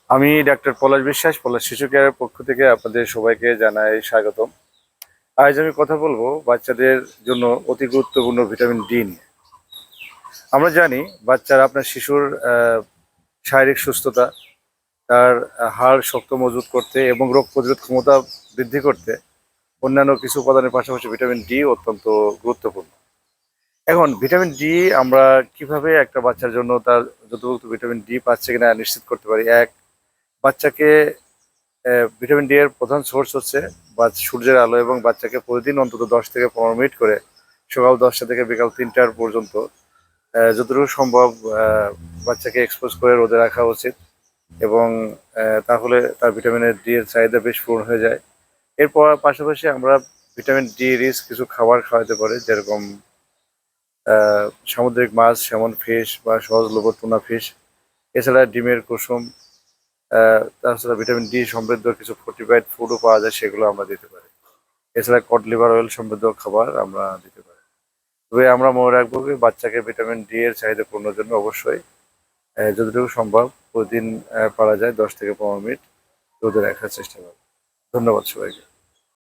আমি ডাক্তার পলাশ বিশ্বাস, পলাশ শিশু কেয়ারের পক্ষ থেকে আপনাদের সবাইকে জানাই স্বাগতম। আজ আমি কথা বলবো বাচ্চাদের জন্য অতি গুরুত্বপূর্ণ ভিটামিন ডি নিয়ে। আমরা জানি বাচ্চারা আপনার শিশুর শারীরিক সুস্থতা, তার হাড় শক্ত মজবুত করতে এবং রোগ প্রতিরোধ ক্ষমতা বৃদ্ধি করতে অন্যান্য কিছু উপাদানের পাশাপাশি ভিটামিন ডি অত্যন্ত গুরুত্বপূর্ণ। এখন ভিটামিন ডি আমরা কিভাবে একটা বাচ্চার জন্য তার যথোপযুক্ত ভিটামিন ডি পাচ্ছে কিনা নিশ্চিত করতে পারি? এক, বাচ্চাকে ভিটামিন ডি এর প্রধান সোর্স হচ্ছে বা সূর্যের আলো, এবং বাচ্চাকে প্রতিদিন অন্তত 10 থেকে 15 মিনিট করে সকাল 10টা থেকে বিকাল 3টার পর্যন্ত যতটুকু সম্ভব বাচ্চাকে এক্সপোজ করে রোদে রাখা উচিত। এবং তাহলে তার ভিটামিনের ডি এর চাহিদা বেশ পূরণ হয়ে যায়। এরপর পাশাপাশি আমরা ভিটামিন ডি রিচ কিছু খাবার খাওয়াতে পারি, যেরকম সামুদ্রিক মাছ, সেমন ফিশ বা সহজলভ্য টুনা ফিশ। এছাড়া ডিমের কুসুম, তাছাড়া ভিটামিন ডি সমৃদ্ধ কিছু ফর্টিফাইড ফুডও পাওয়া যায়, সেগুলো আমরা দিতে পারি। এছাড়া কড লিভার অয়েল সমৃদ্ধ খাবার আমরা দিতে পারি। তবে আমরা মনে রাখবো যে বাচ্চাকে ভিটামিন ডি এর চাহিদা পূরণের জন্য অবশ্যই যতটুকু সম্ভব প্রতিদিন পারা যায় 10 থেকে 15 মিনিট রোদে রাখার চেষ্টা করবো। ধন্যবাদ সবাইকে।